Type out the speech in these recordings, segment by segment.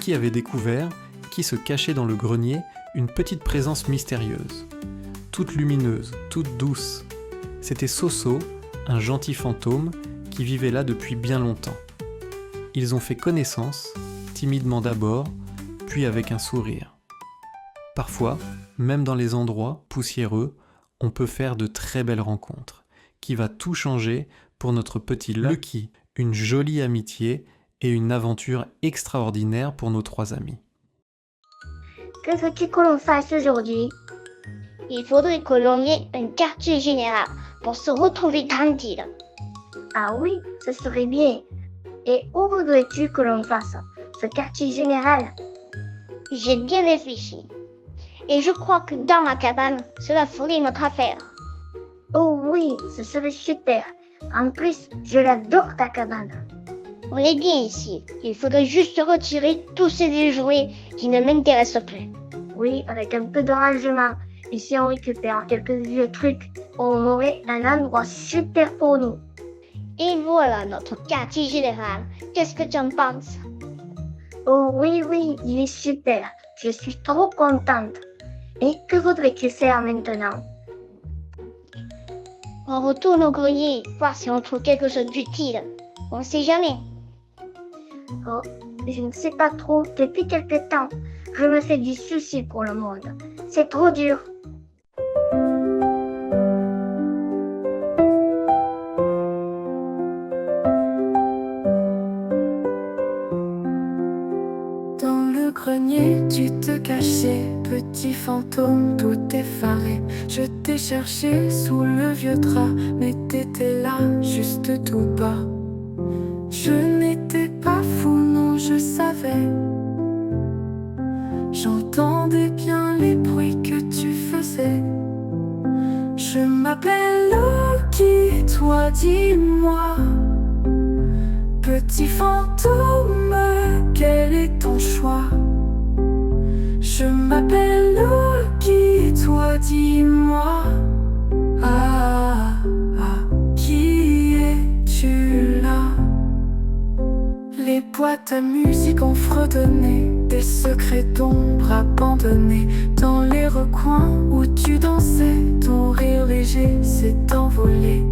Lucky avait découvert qui se cachait dans le grenier une petite présence mystérieuse, toute lumineuse, toute douce. C'était Soso, un gentil fantôme qui vivait là depuis bien longtemps. Ils ont fait connaissance, timidement d'abord, puis avec un sourire. Parfois, même dans les endroits poussiéreux, on peut faire de très belles rencontres, qui va tout changer pour notre petit Lucky, une jolie amitié et une aventure extraordinaire pour nos 3 amis. Que veux-tu que l'on fasse aujourd'hui? Il faudrait que l'on ait un quartier général pour se retrouver tranquille. Ah oui, ce serait bien. Et où voudrais-tu que l'on fasse ce quartier général? J'ai bien réfléchi. Et je crois que dans ma cabane, cela ferait notre affaire. Oh oui, ce serait super. En plus, je l'adore ta cabane. On est bien ici. Il faudrait juste retirer tous ces vieux jouets qui ne m'intéressent plus. Oui, avec un peu de rangement. Et si on récupère quelques vieux trucs, on aurait un endroit super pour nous. Et voilà notre quartier général. Qu'est-ce que tu en penses? Oh oui, il est super. Je suis trop contente. Et que voudrais-tu faire maintenant? On retourne au grenier, voir si on trouve quelque chose d'utile. On ne sait jamais. Oh, je ne sais pas trop. Depuis quelque temps, je me fais du souci pour le monde. C'est trop dur. Dans le grenier, tu te cachais, petit fantôme tout effaré. Je t'ai cherché sous le vieux drap, mais t'étais là, juste tout bas. Je n'étais pas fou, non, je savais. J'entendais bien les bruits que tu faisais. Je m'appelle Lucky, toi dis-moi, petit fantôme, quel est ton choix? Je m'appelle Lucky, toi dis-moi, qui es-tu là? Les boîtes à musique ont fredonné, des secrets d'ombre abandonnés. Dans les recoins où tu dansais, ton rire léger s'est envolé.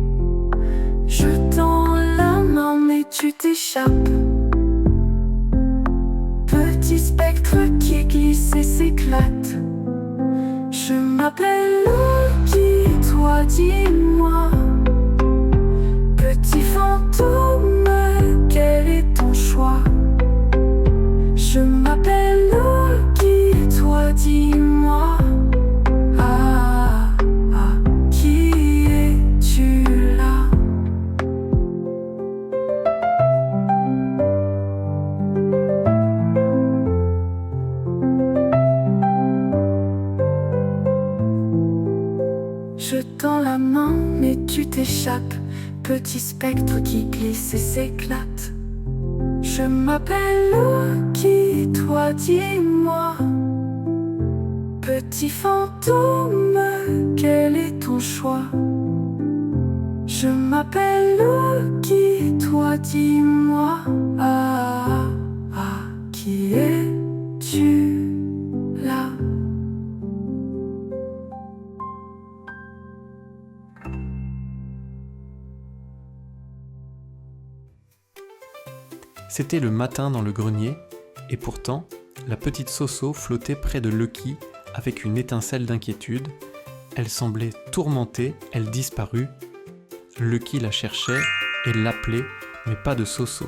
Je tends la main mais tu t'échappes, petit spectre qui glisse et s'éclate. Je m'appelle Lucky, toi dis-moi, petit fantôme, quel est ton choix? Je m'appelle Lucky, toi dis-moi, qui es-tu là? Je tends la main mais tu t'échappes, petit spectre qui glisse et s'éclate. Je m'appelle Lucky, toi dis-moi, petit fantôme, quel est ton choix? Je m'appelle Lucky, toi dis-moi, qui es-tu là? C'était le matin dans le grenier, et pourtant, la petite Soso flottait près de Lucky avec une étincelle d'inquiétude. Elle semblait tourmentée, elle disparut. Lucky la cherchait et l'appelait, mais pas de Soso.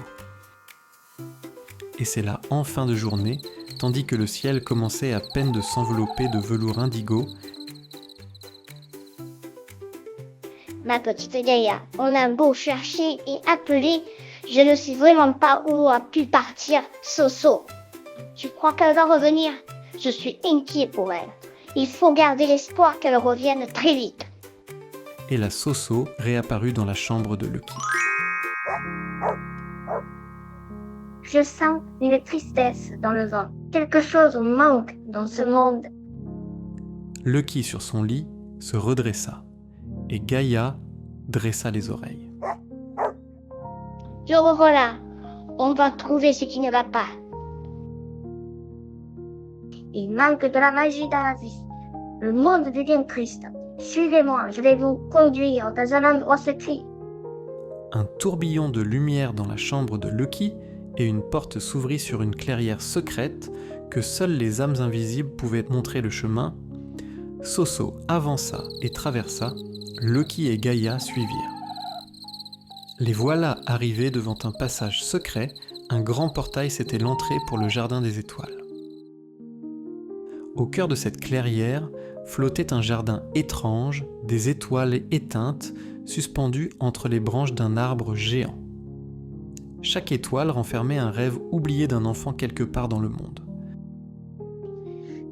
Et c'est là, en fin de journée, tandis que le ciel commençait à peine de s'envelopper de velours indigo. Ma petite Gaïa, on a beau chercher et appeler, je ne sais vraiment pas où a pu partir Soso. Tu crois qu'elle va revenir? Je suis inquiet pour elle. Il faut garder l'espoir qu'elle revienne très vite. Et la Soso réapparut dans la chambre de Lucky. Je sens une tristesse dans le vent. Quelque chose manque dans ce monde. Lucky sur son lit se redressa, et Gaïa dressa les oreilles. Je revoilà. On va trouver ce qui ne va pas. Il manque de la magie dans la vie. Le monde devient triste. Suivez-moi, je vais vous conduire dans un endroit secret. Un tourbillon de lumière dans la chambre de Lucky et une porte s'ouvrit sur une clairière secrète que seules les âmes invisibles pouvaient montrer le chemin. Soso avança et traversa, Lucky et Gaïa suivirent. Les voilà arrivés devant un passage secret, un grand portail c'était l'entrée pour le jardin des étoiles. Au cœur de cette clairière flottait un jardin étrange, des étoiles éteintes, suspendues entre les branches d'un arbre géant. Chaque étoile renfermait un rêve oublié d'un enfant quelque part dans le monde.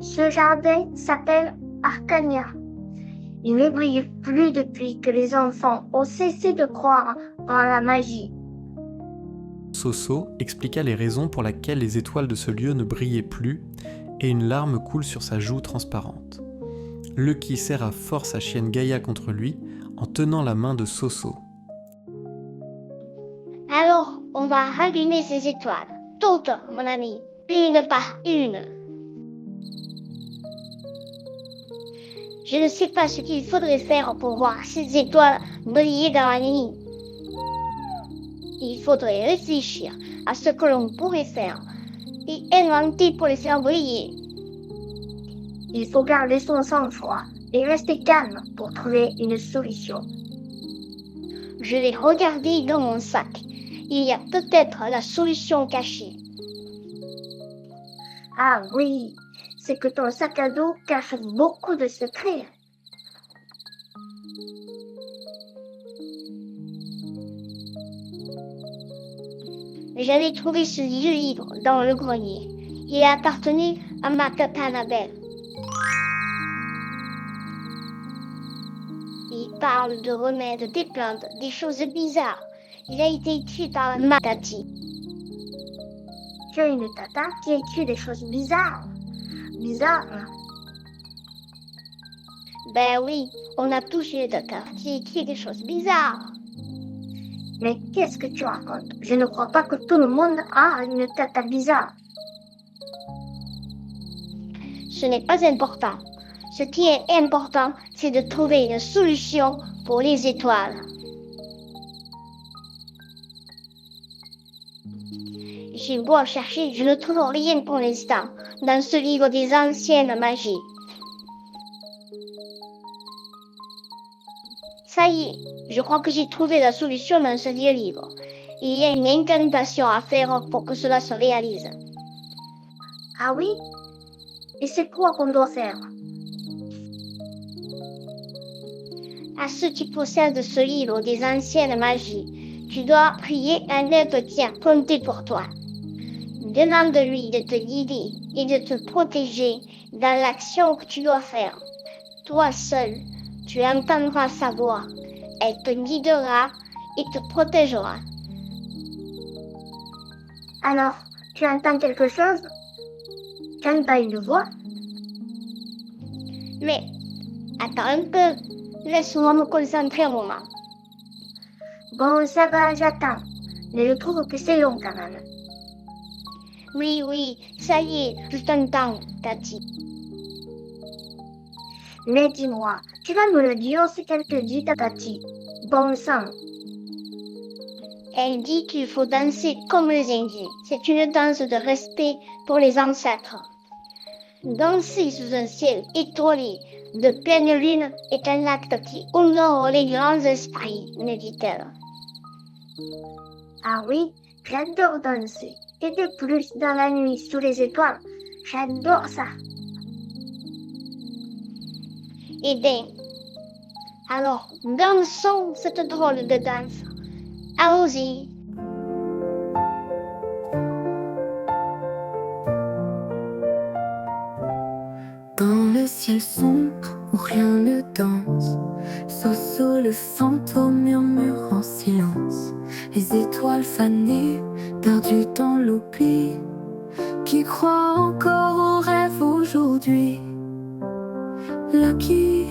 Ce jardin s'appelle Arcania. Il ne brille plus depuis que les enfants ont cessé de croire en la magie. Soso expliqua les raisons pour lesquelles les étoiles de ce lieu ne brillaient plus, et une larme coule sur sa joue transparente. Lucky serra fort sa chienne Gaïa contre lui en tenant la main de Soso. Alors, on va rallumer ces étoiles. Toutes, mon ami. Une par une. Je ne sais pas ce qu'il faudrait faire pour voir ces étoiles briller dans la nuit. Il faudrait réfléchir à ce que l'on pourrait faire et inventer pour les faire briller. Il faut garder son sang-froid et rester calme pour trouver une solution. Je vais regarder dans mon sac. Il y a peut-être la solution cachée. Ah oui, c'est que ton sac à dos cache beaucoup de secrets. J'avais trouvé ce vieux livre dans le grenier. Il appartenait à ma tante Annabelle. Il parle de remèdes, des plantes, des choses bizarres. Il a été écrit par ma tati. Tu as une tata qui écrit des choses bizarres. Bizarres? Ben oui, on a tous une tata qui écrit des choses bizarres. Mais qu'est-ce que tu racontes? Je ne crois pas que tout le monde a une tata bizarre. Ce n'est pas important. Ce qui est important, c'est de trouver une solution pour les étoiles. J'ai beau chercher, je ne trouve rien pour l'instant dans ce livre des anciennes magies. Ça y est, je crois que j'ai trouvé la solution dans ce vieux livre. Il y a une incantation à faire pour que cela se réalise. Ah oui? Et c'est quoi qu'on doit faire? À ceux qui possèdent ce livre des anciennes magies, tu dois prier un être qui a compté pour toi. Demande-lui de te guider et de te protéger dans l'action que tu dois faire. Toi seul, tu entendras sa voix. Elle te guidera et te protégera. Alors, tu entends quelque chose? Tu entends une voix? Mais, attends un peu. Laisse-moi me concentrer un moment. Bon, ça va, j'attends. Mais je trouve que c'est long quand même. Oui, ça y est, je t'entends, Tati. Mais dis-moi, tu vas me le dire ce qu'elle te dit, ta Tati. Bon sang. Elle dit qu'il faut danser comme les Indiens. C'est une danse de respect pour les ancêtres. Danser sous un ciel étoilé de pleine lune est un acte qui honore les grands esprits, me dit-elle. Ah oui, j'adore danser. Et de plus, dans la nuit, sous les étoiles, j'adore ça. Eh bien, alors dansons cette drôle de danse. Allons-y. Dans le ciel sombre où rien ne danse, Soso le fantôme murmure en silence. Les étoiles fanées, perdues dans l'oubli, qui croient encore aux rêves aujourd'hui. Lucky,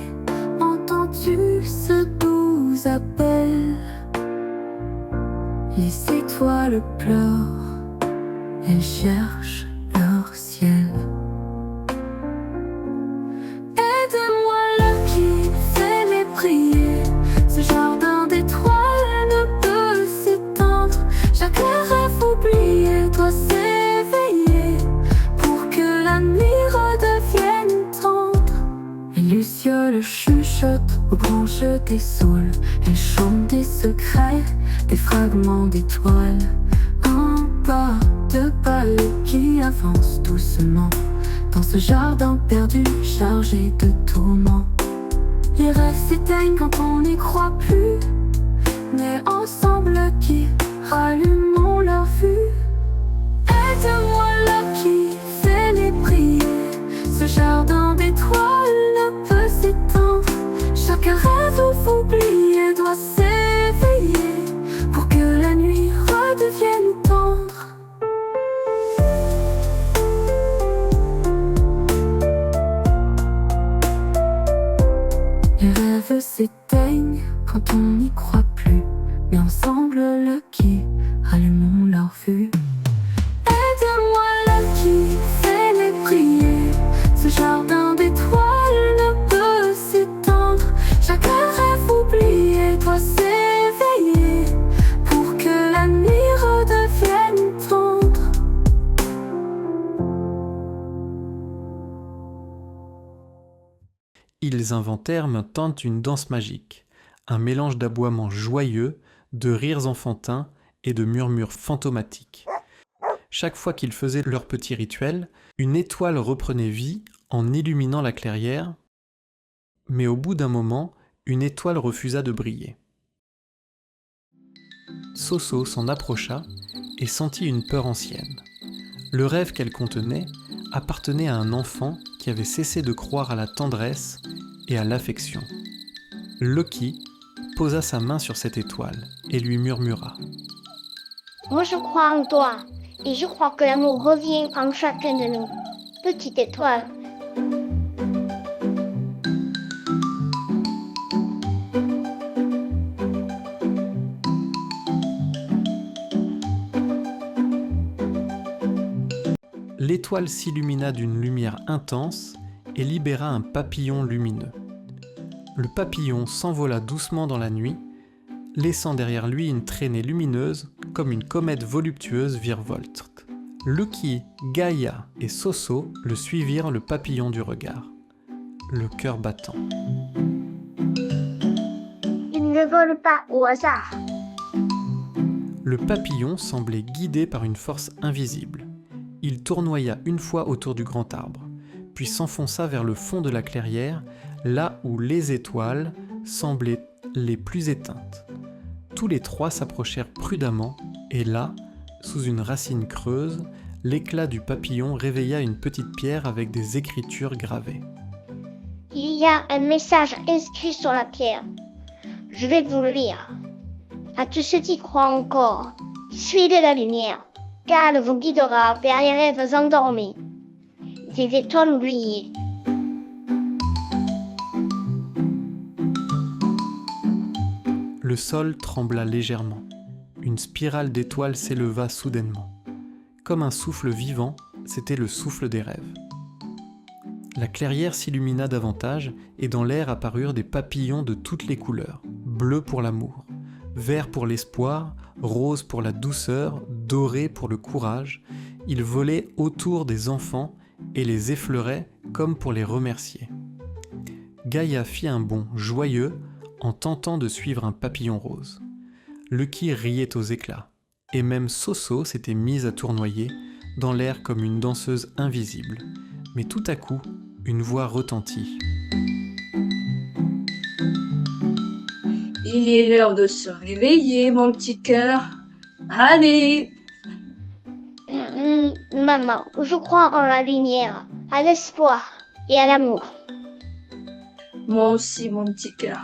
entends-tu ce doux appel? Les étoiles pleurent, elles cherchent leur ciel. des saules. Elle chante des secrets, des fragments d'étoiles. Un pas de balai qui avance doucement dans ce jardin perdu chargé de tourments. Les rêves s'éteignent quand on n'y croit plus, mais ensemble qui rallumons leur vue. Aide-moi là qui fait les prier. Ce jardin d'étoiles ne peut s'éteindre. Chaque rêve oublié doit s'éveiller pour que la nuit redevienne tendre. Les rêves s'éteignent quand on n'y croit plus, mais ensemble le qui rallumons leur vue. Aide-moi là qui fait les prier. Ce jardin d'étoiles ne peut s'étendre. Chaque rêve oublié doit s'éveiller pour que la nuit redevienne tendre. Ils inventèrent maintenant une danse magique, un mélange d'aboiements joyeux, de rires enfantins et de murmures fantomatiques. Chaque fois qu'ils faisaient leur petit rituel, une étoile reprenait vie en illuminant la clairière, mais au bout d'un moment, une étoile refusa de briller. Soso s'en approcha et sentit une peur ancienne. Le rêve qu'elle contenait appartenait à un enfant qui avait cessé de croire à la tendresse et à l'affection. Loki posa sa main sur cette étoile et lui murmura : Moi, je crois en toi. Et je crois que l'amour revient en chacun de nous. Petite étoile. L'étoile s'illumina d'une lumière intense et libéra un papillon lumineux. Le papillon s'envola doucement dans la nuit, laissant derrière lui une traînée lumineuse comme une comète voluptueuse virevolte. Loki, Gaïa et Soso le suivirent le papillon du regard, le cœur battant. Il ne vole pas au hasard. Le papillon semblait guidé par une force invisible. Il tournoya une fois autour du grand arbre, puis s'enfonça vers le fond de la clairière, là où les étoiles semblaient les plus éteintes. Tous les trois s'approchèrent prudemment, et là, sous une racine creuse, l'éclat du papillon réveilla une petite pierre avec des écritures gravées. Il y a un message inscrit sur la pierre. Je vais vous le lire. À tous ceux qui croient encore, suivez la lumière, car elle vous guidera vers les rêves endormis, des étoiles oubliées. Le sol trembla légèrement. Une spirale d'étoiles s'éleva soudainement. Comme un souffle vivant, c'était le souffle des rêves. La clairière s'illumina davantage et dans l'air apparurent des papillons de toutes les couleurs. Bleu pour l'amour, vert pour l'espoir, rose pour la douceur, doré pour le courage. Ils volaient autour des enfants et les effleuraient comme pour les remercier. Gaïa fit un bond joyeux en tentant de suivre un papillon rose. Loki riait aux éclats, et même Soso s'était mise à tournoyer dans l'air comme une danseuse invisible. Mais tout à coup, une voix retentit. Il est l'heure de se réveiller, mon petit cœur. Allez! Maman, je crois en la lumière, à l'espoir et à l'amour. Moi aussi, mon petit cœur.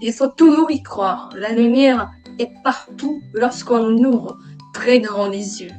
Il faut toujours y croire. La lumière est partout lorsqu'on ouvre très grand les yeux.